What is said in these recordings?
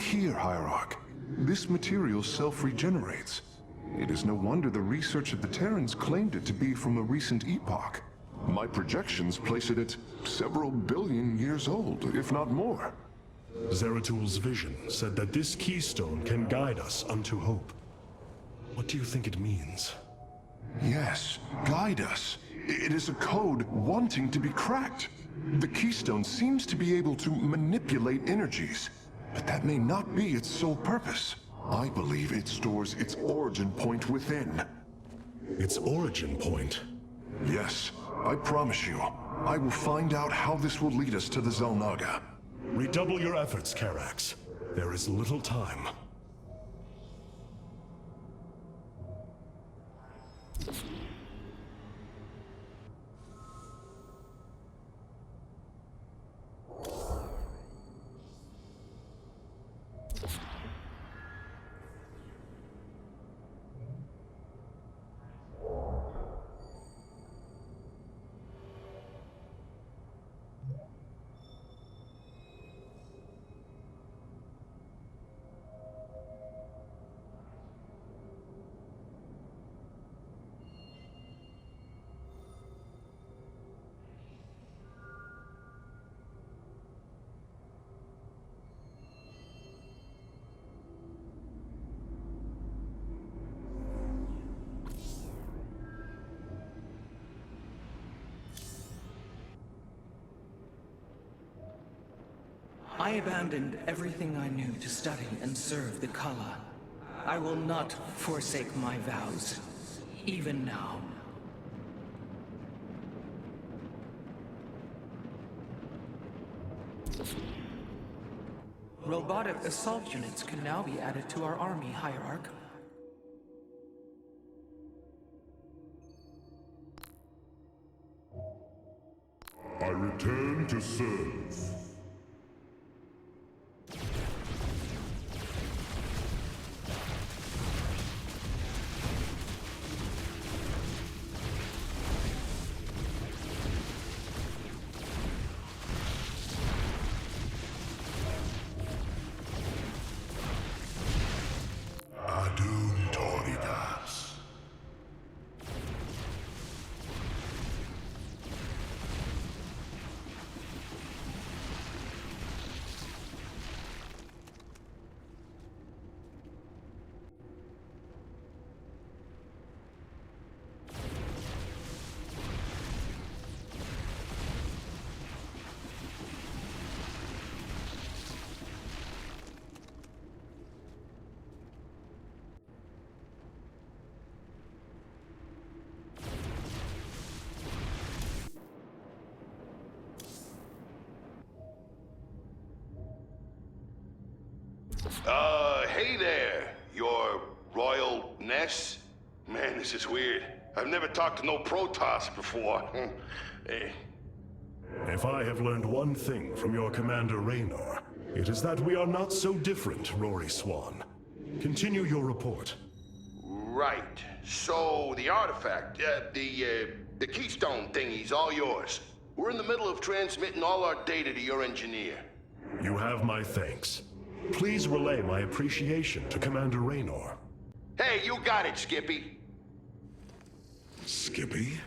Look here, Hierarch. This material self-regenerates. It is no wonder the research of the Terrans claimed it to be from a recent epoch. My projections place it at several billion years old, if not more. Zeratul vision said that this keystone can guide us unto hope. What do you think it means? Yes, guide us. It is a code wanting to be cracked. The keystone seems to be able to manipulate energies, but that may not be its sole purpose. I believe it stores its origin point within. Its origin point? Yes, I promise you. I will find out how this will lead us to the Xel'Naga. Redouble your efforts, Karax. There is little time. I abandoned everything I knew to study and serve the Kala. I will not forsake my vows, even now. Robotic assault units can now be added to our army, Hierarch. I return to serve. Hey there, your royalness. Man, this is weird. I've never talked to no Protoss before. Hey. If I have learned one thing from your commander Raynor, it is that we are not so different, Rory Swan. Continue your report. Right. So, the artifact, the keystone thingy's all yours. We're in the middle of transmitting all our data to your engineer. You have my thanks. Please relay my appreciation to Commander Raynor. Hey, you got it, Skippy. Skippy?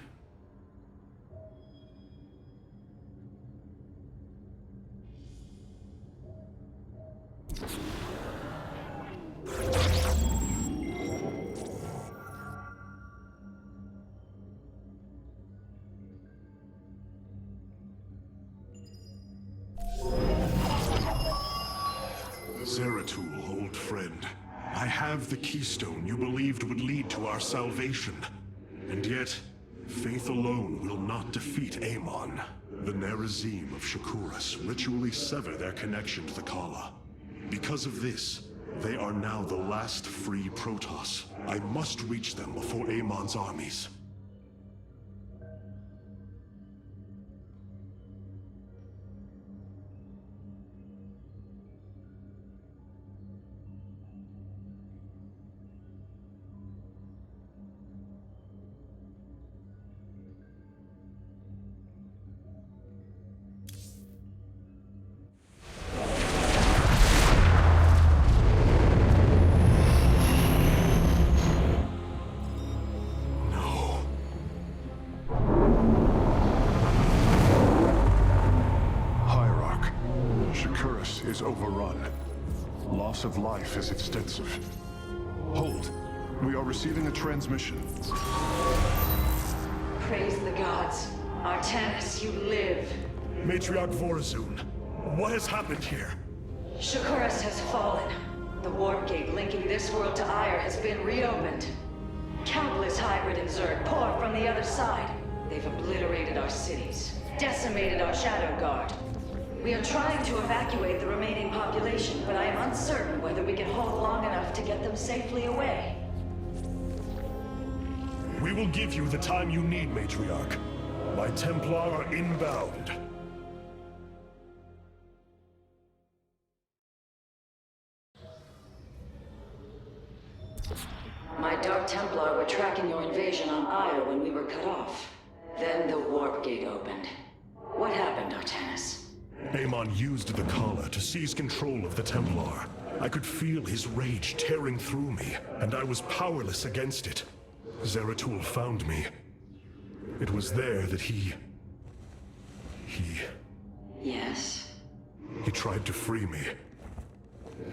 Zeratul, old friend. I have the keystone you believed would lead to our salvation. And yet, faith alone will not defeat Amon. The Nerazim of Shakuras ritually sever their connection to the Kala. Because of this, they are now the last free Protoss. I must reach them before Amon's armies. overrun. Loss of life is extensive. Hold. We are receiving a transmission. Praise the gods. Artanis, you live. Matriarch Vorazun, what has happened here? Shakuras has fallen. The warp gate linking this world to Aiur has been reopened. Countless hybrid and Zerg pour from the other side. They've obliterated our cities, decimated our Shadow Guard. We are trying to evacuate the remaining population, but I am uncertain whether we can hold long enough to get them safely away. We will give you the time you need, Matriarch. My Templar are inbound. My Dark Templar were tracking your invasion on Aiur when we were cut off. Then the warp gate opened. What happened, Artanis? Amon used the collar to seize control of the Templar. I could feel his rage tearing through me, and I was powerless against it. Zeratul found me. It was there that he... Yes? He tried to free me.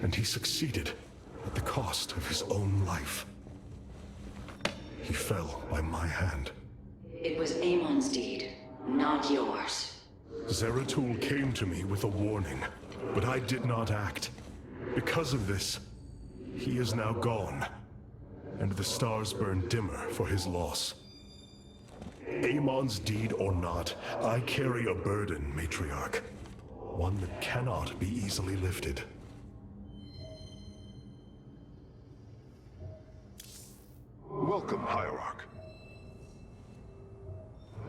And he succeeded, at the cost of his own life. He fell by my hand. It was Amon's deed, not yours. Zeratul came to me with a warning, but I did not act. Because of this, he is now gone, and the stars burn dimmer for his loss. Amon's deed or not, I carry a burden, Matriarch. One that cannot be easily lifted. Welcome, Hierarch.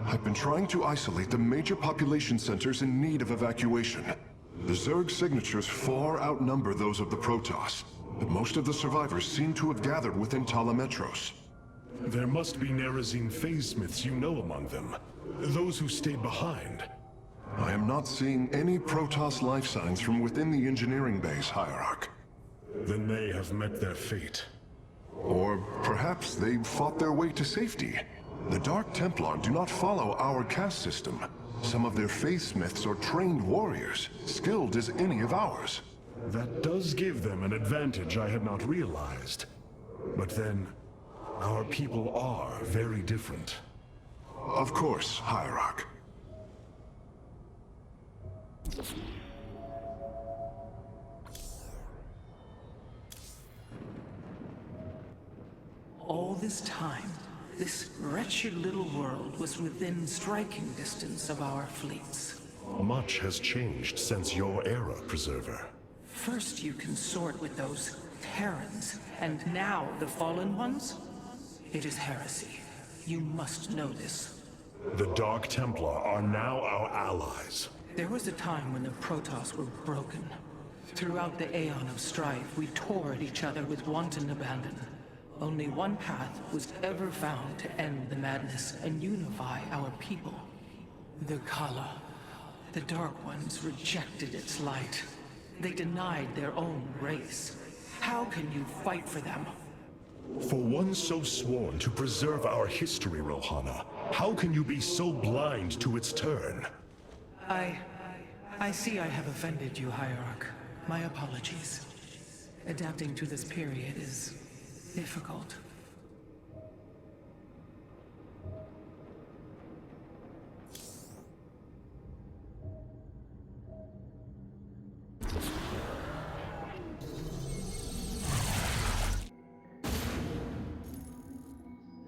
I've been trying to isolate the major population centers in need of evacuation. The Zerg signatures far outnumber those of the Protoss, but most of the survivors seem to have gathered within Talametros. There must be Nerazim phase-smiths you know among them. Those who stayed behind. I am not seeing any Protoss life signs from within the engineering base, Hierarch. Then they have met their fate. Or perhaps they fought their way to safety. The Dark Templar do not follow our caste system. Some of their faithsmiths are trained warriors, skilled as any of ours. That does give them an advantage I had not realized. But then, our people are very different. Of course, Hierarch. All this time, this wretched little world was within striking distance of our fleets. Much has changed since your era, Preserver. First you consort with those Terrans, and now the Fallen Ones? It is heresy. You must know this. The Dark Templar are now our allies. There was a time when the Protoss were broken. Throughout the Aeon of strife, we tore at each other with wanton abandon. Only one path was ever found to end the madness and unify our people. The Kala. The Dark Ones rejected its light. They denied their own race. How can you fight for them? For one so sworn to preserve our history, Rohana, how can you be so blind to its turn? I see I have offended you, Hierarch. My apologies. Adapting to this period is difficult.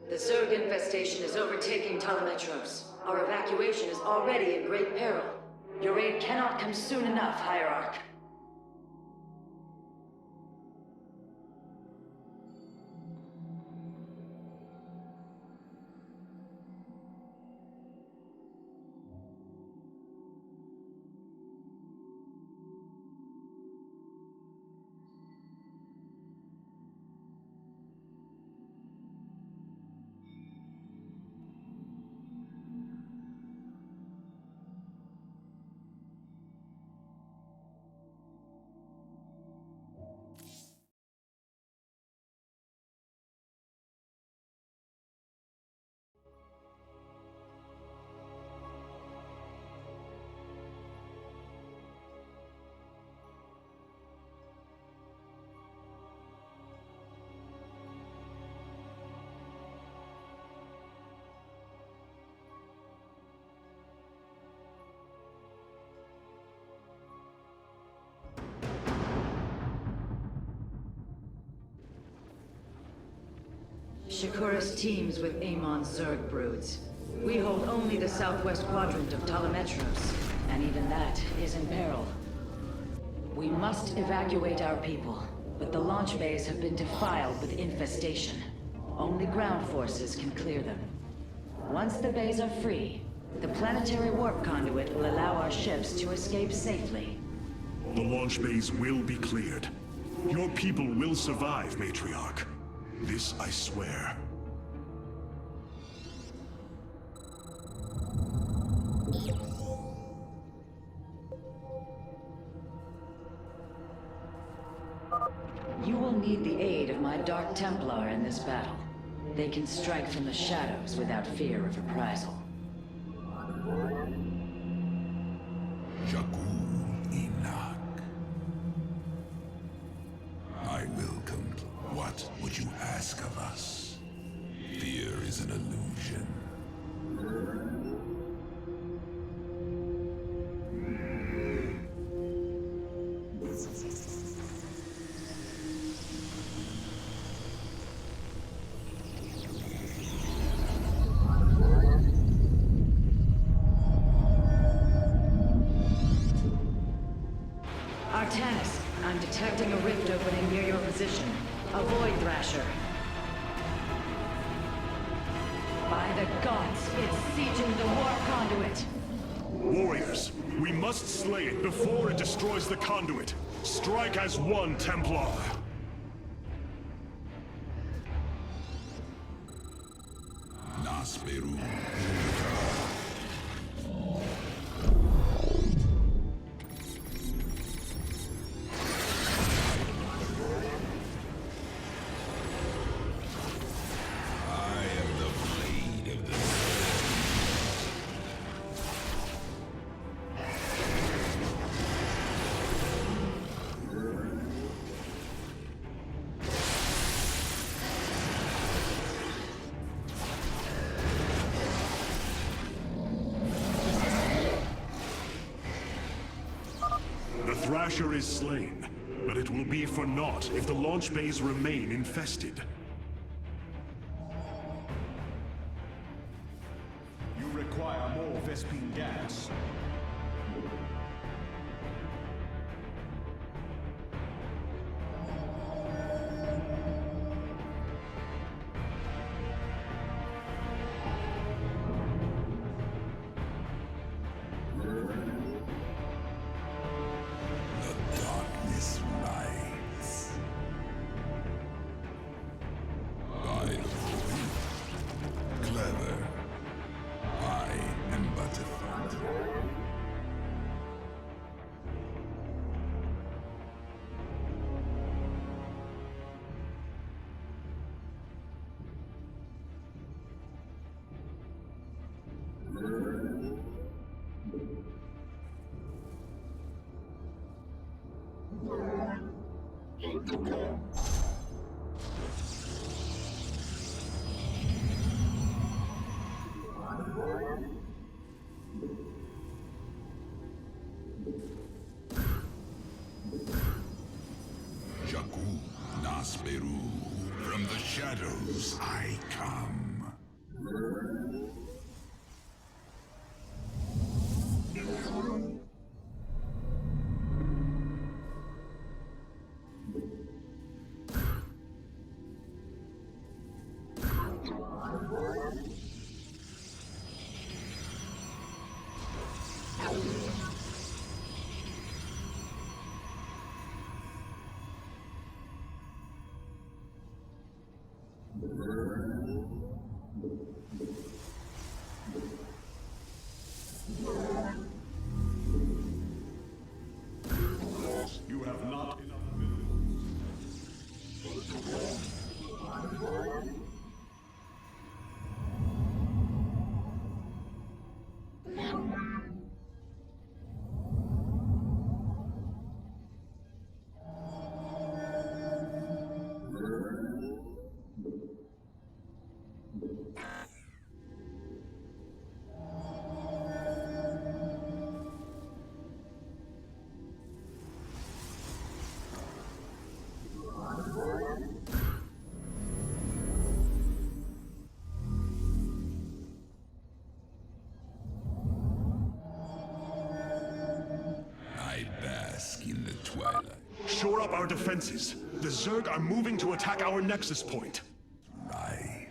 The Zerg infestation is overtaking Talametros. Our evacuation is already in great peril. Your aid cannot come soon enough, Hierarch. Shakuras teams with Amon's Zerg broods. We hold only the southwest quadrant of Talametros, and even that is in peril. We must evacuate our people, but the launch bays have been defiled with infestation. Only ground forces can clear them. Once the bays are free, the planetary warp conduit will allow our ships to escape safely. The launch bays will be cleared. Your people will survive, Matriarch. This I swear. You will need the aid of my Dark Templar in this battle. They can strike from the shadows without fear of reprisal. I will come. What would you ask of us? Fear is an illusion. Artanis, I'm detecting a rift opening near your position. Avoid Thrasher. By the gods, it's sieging the warp conduit. Warriors, we must slay it before it destroys the conduit. Strike as one, Templar. Nasperu. The Thrasher is slain, but it will be for naught if the launch bays remain infested. You require more Vespine gas. Clever. I am but a thought. Jakku Nasperu. From the shadows I come. Shore up our defenses. The Zerg are moving to attack our nexus point. Right.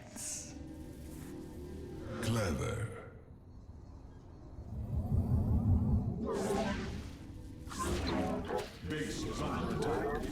Clever. Base is under attack.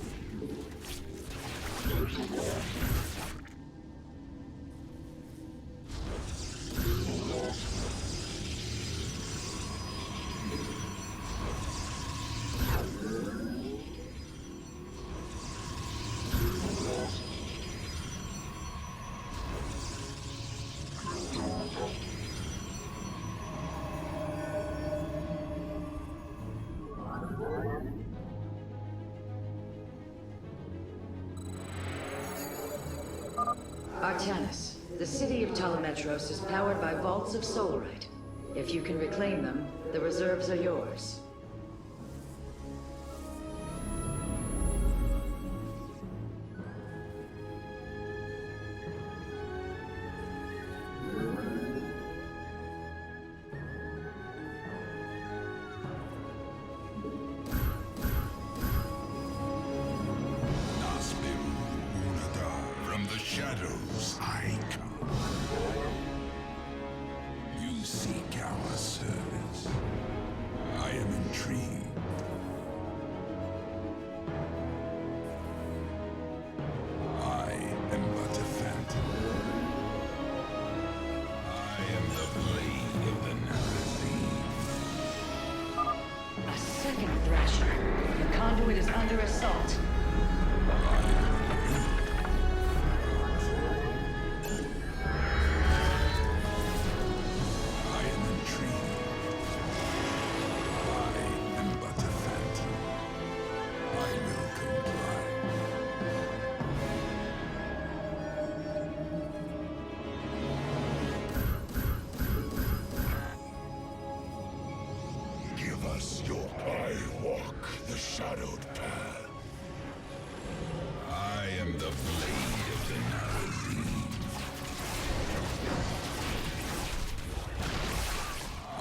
Artanis, the city of Telemetros is powered by vaults of solarite. If you can reclaim them, the reserves are yours. From the shadows I come. You seek our service. I am intrigued. I am but a phantom. I am the blade of the Nerazim. A second Thrasher. The conduit is under assault. Shadowed path. I am the blade of the Nerazim. I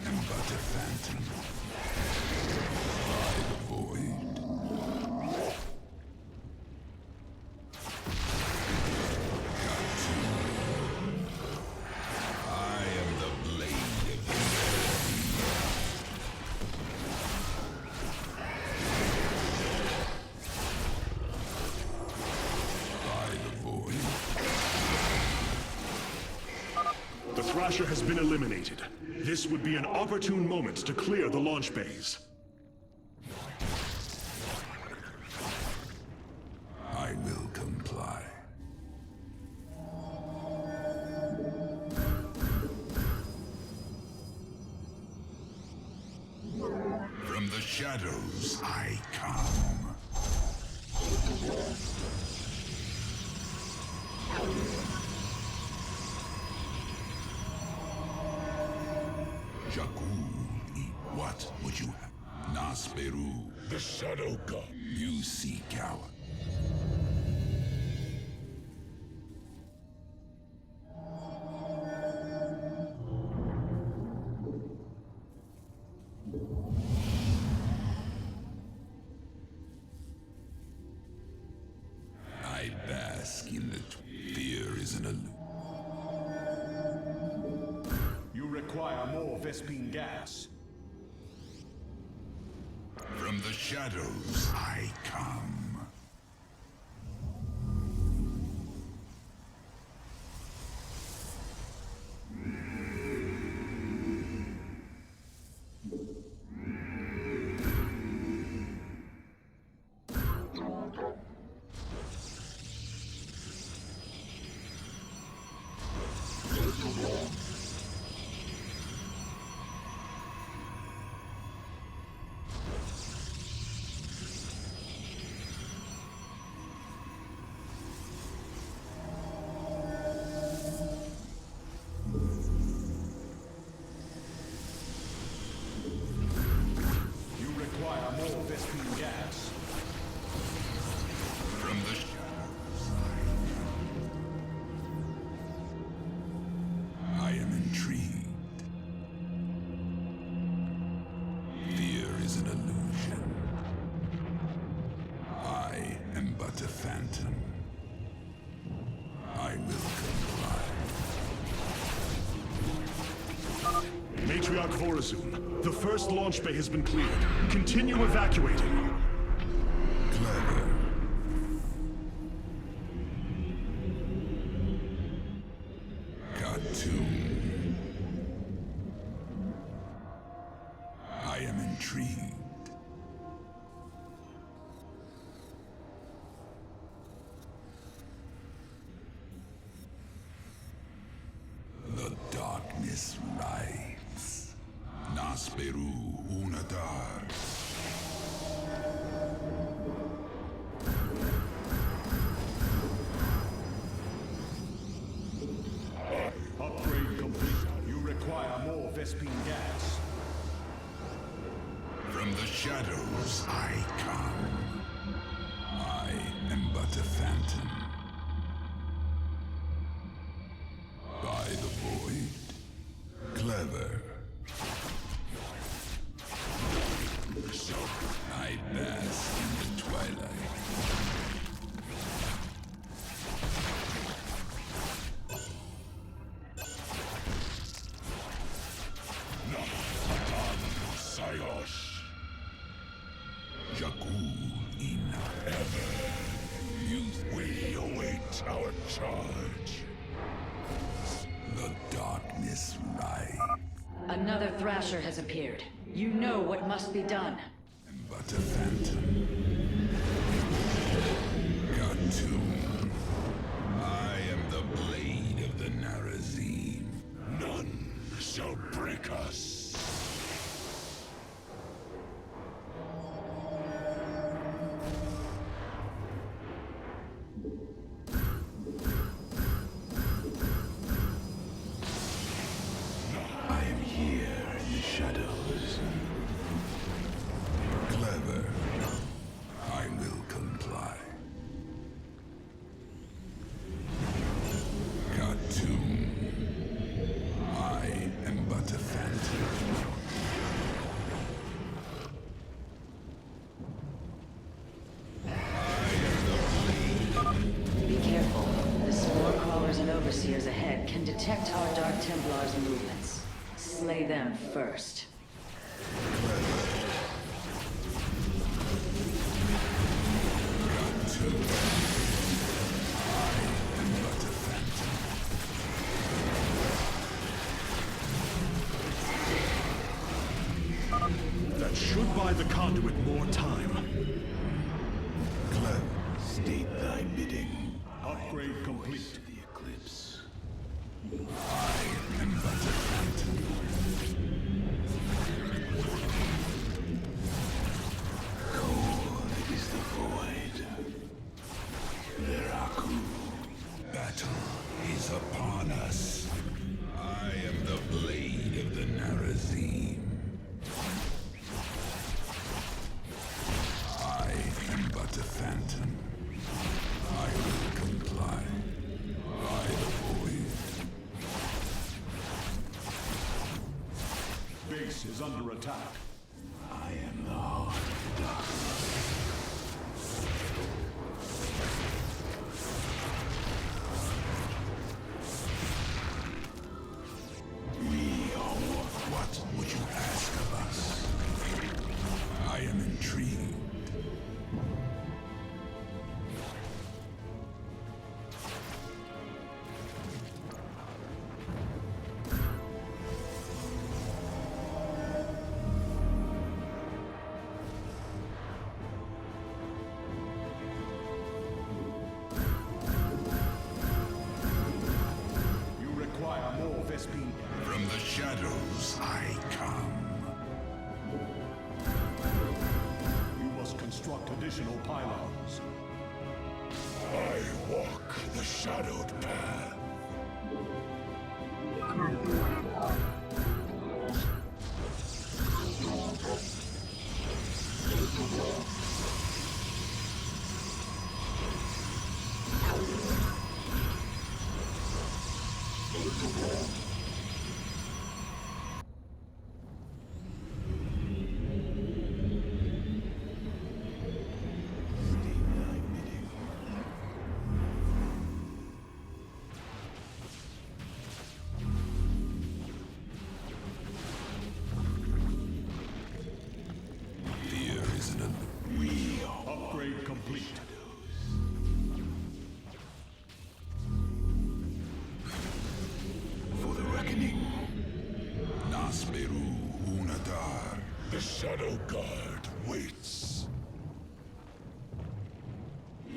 am but a phantom. By the void. I am the blade of the Nerazim. The Thrasher has been eliminated. This would be an opportune moment to clear the launch bays. I will comply. From the shadows I come. What would you have? Nasperu, the Shadow God. You seek our... I bask in the... Fear is an illusion. You require more Vespene gas. From the shadows I come. Phantom. I will comply. Matriarch Vorazun, the first launch bay has been cleared. Continue evacuating. Clever. Cartoon. I am intrigued. The darkness rides. Nasperu Unadar. Upgrade complete. You require more Vespene gas. From the shadows I come. I am but a phantom. By the void. Clever. I bask in the twilight. Sayos. Jakul in ever. We await our charge. The darkness rides. Another Thrasher has appeared. You know what must be done. But a phantom. Cartoon. I am the blade of the Nerazim. None shall break us. I am here in the shadows. Clever. I will comply. Cartoon. I am but a phantom. Be careful. The spore crawlers and overseers ahead can detect our Dark Templars' movements. Slay them first. Cartoon. I am but a phantom. That should buy the conduit more time. Clever. State thy bidding. Upgrade complete. The eclipse. I am but a phantom. Cold is the void. Veraku. Battle is upon us. I am the blade of the Nerazim. I am but a phantom. I will comply. By the void. Base is under attack. I am the heart of darkness. We are what would you ask of us? I am intrigued. You require more Vespene. From the shadows I come. You must construct additional pylons. I walk the shadowed path. The Shadow Guard waits.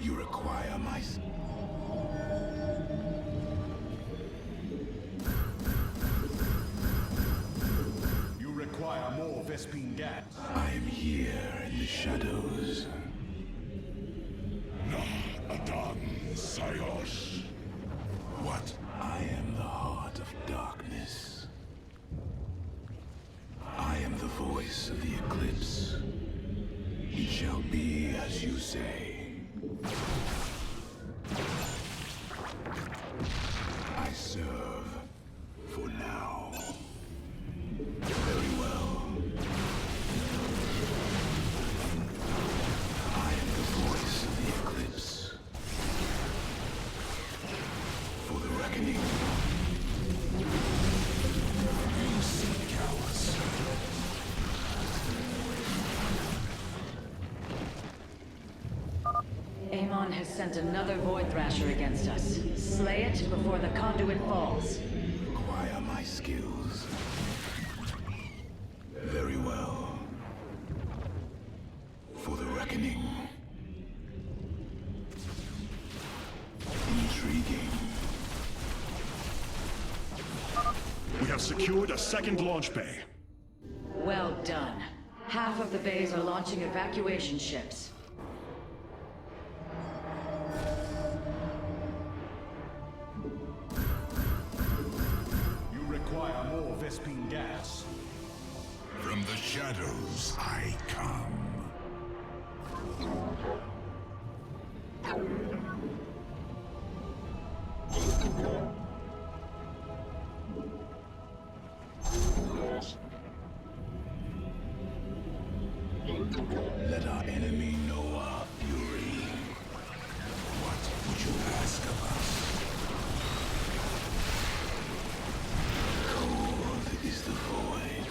You require my... You require more Vespene gas. I am here in the shadows. Na Adan Sayos. What? I am the heart of darkness. I am the voice of the eclipse. It shall be as you say. I serve for now. Very well. I am the voice of the eclipse. For the reckoning. You seek ours. Amon has sent another Void Thrasher against us. Slay it before the conduit falls. Acquire my skills. Very well. For the reckoning. Intriguing. We have secured a second launch bay. Well done. Half of the bays are launching evacuation ships. You require more Vespene gas. From the shadows I come. Let our enemy know our fury. What would you ask of us? Cold is the void.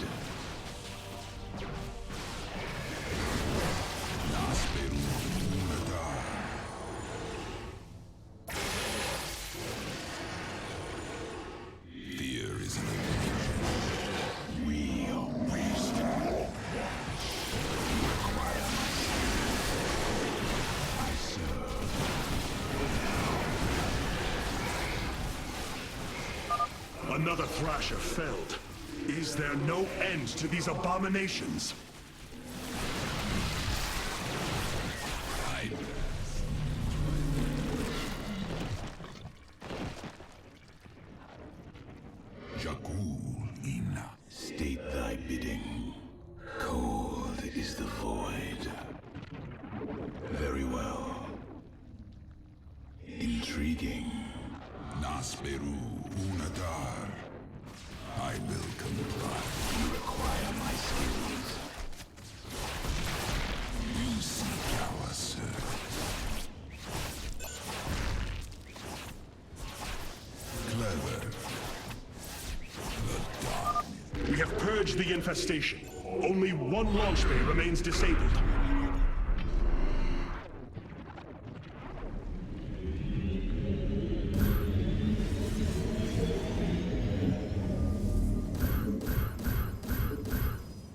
Fear is an illusion. We are wasted. I serve. Another Thrasher felled. Is there no end to these abominations? Jakul Ina. State thy bidding. Cold is the void. Very well. Intriguing. Nasperu Unadar. I will comply. You require my skills. You seek our service. Clever. We have purged the infestation. Only one launch bay remains disabled.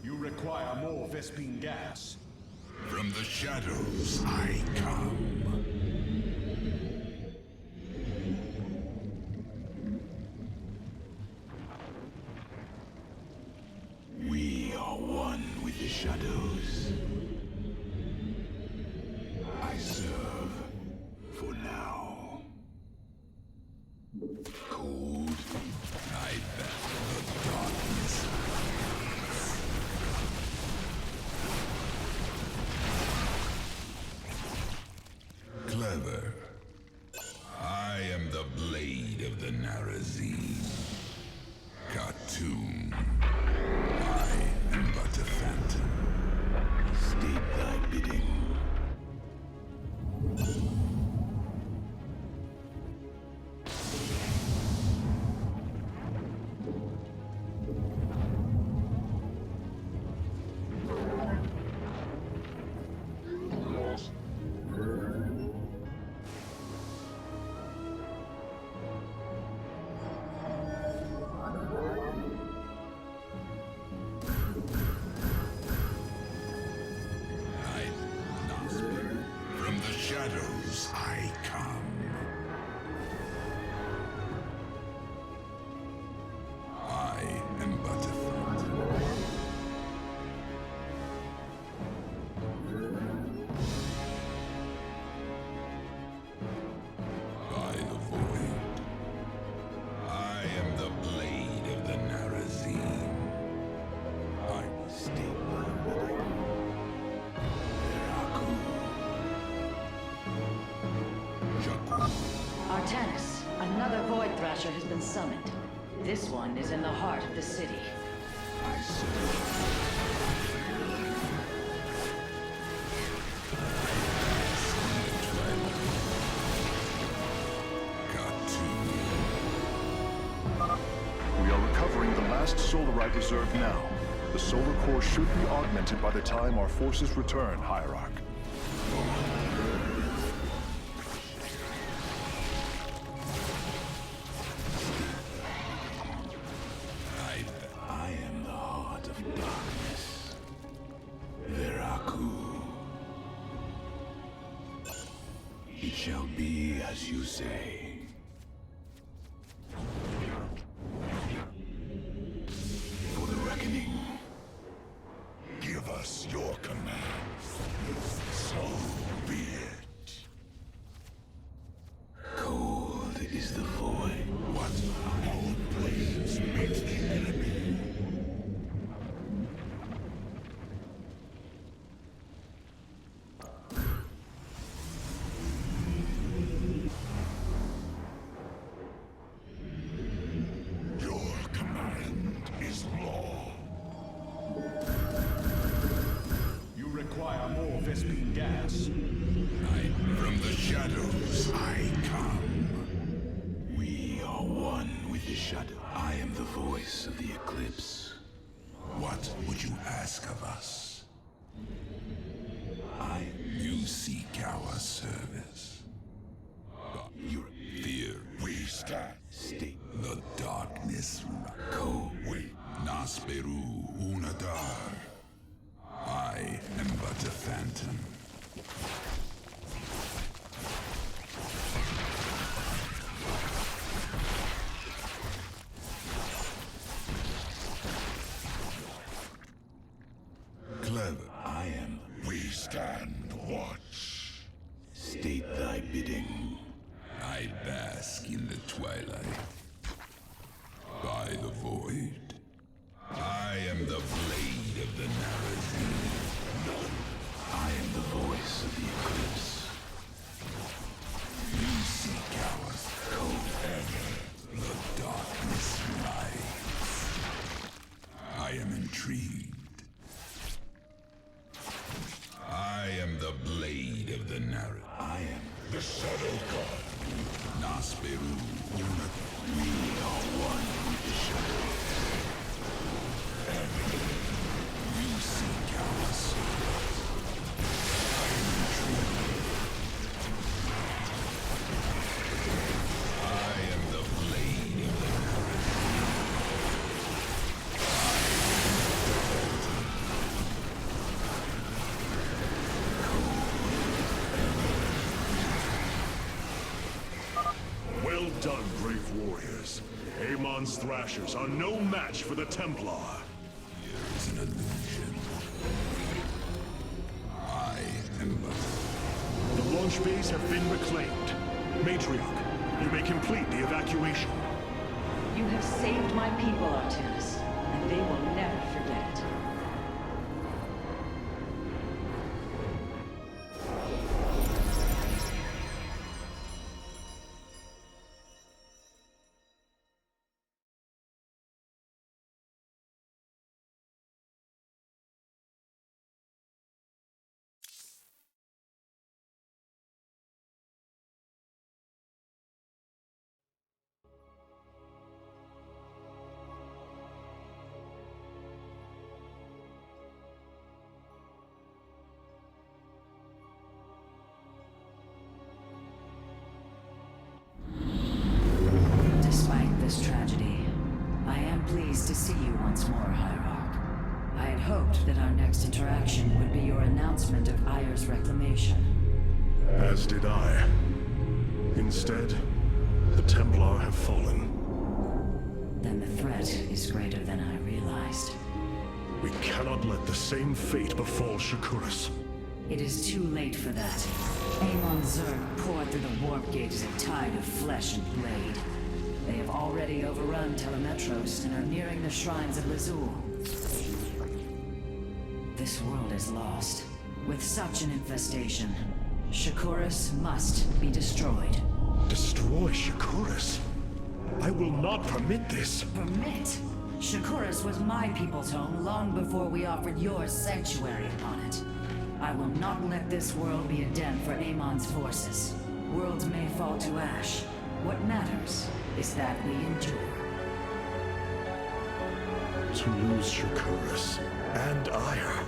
You require more Vespene gas. From the shadows I come. We are one with the shadows. I serve for now. Cold. I bet the darkness. Clever. I am the blade of the Nerazim. Cartoon. I am but a phantom. Stay shadows I come. I am but a phantom. By the void. I am the blade of the Nerazim. I stay by bidding. Artanis, another Void Thrasher has been summoned. This one is in the heart of the city. I serve. Got to. We are recovering the last Solarite reserve now. The solar core should be augmented by the time our forces return, Hierarch. I am the heart of darkness. Veraku. It shall be as you say. For the reckoning. Give us your command. So be it. Cold is the void. What our blades meet the enemy. Your command is law. You require more Vespene gas. From the shadows I come. We are one with the shadow. I am the voice of the eclipse. What would you ask of us? You seek our service. Your fear. We stand. State. The darkness. Ko. We. Nasperu Unadar. I am but a phantom. Clever. I am. We stand watch. State thy bidding. I bask in the twilight. By the void. I am the blade of the Nerazim. I am the voice of the eclipse. You seek ours. Forever the darkness rides. I am intrigued. I am the blade of the Nerazim. I am the Shadow God. Nasperu Unat. We are one with the shadow. You seek our souls. I am intrigued. I am the blade of the Nerazim. Well done, brave warriors. Amon's Thrashers are no match for the Templar. Here is an illusion. I am but... The launch bays have been reclaimed. Matriarch, you may complete the evacuation. You have saved my people, Artanis, and they will never forget it. Despite this tragedy, I am pleased to see you once more, Hierarch. I had hoped that our next interaction would be your announcement of Aiur's reclamation. As did I. Instead, the Templar have fallen. Then the threat is greater than I realized. We cannot let the same fate befall Shakuras. It is too late for that. Amon Zerg poured through the warp gate as a tide of flesh and blade. They have already overrun Telemetros and are nearing the shrines of Lazul. This world is lost. With such an infestation, Shakuras must be destroyed. Destroy Shakuras? I will not permit this. Permit? Shakuras was my people's home long before we offered yours sanctuary upon it. I will not let this world be a den for Amon's forces. Worlds may fall to ash. What matters is that we endure. To lose Shakuras and Aiur.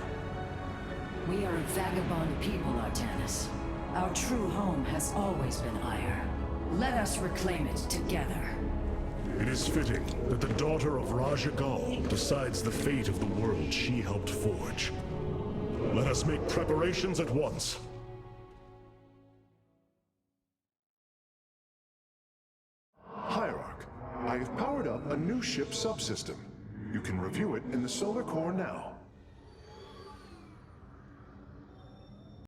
We are a vagabond people, Artanis. Our true home has always been Aiur. Let us reclaim it together. It is fitting that the daughter of Raja Gal decides the fate of the world she helped forge. Let us make preparations at once. Hierarch, I have powered up a new ship subsystem. You can review it in the solar core now.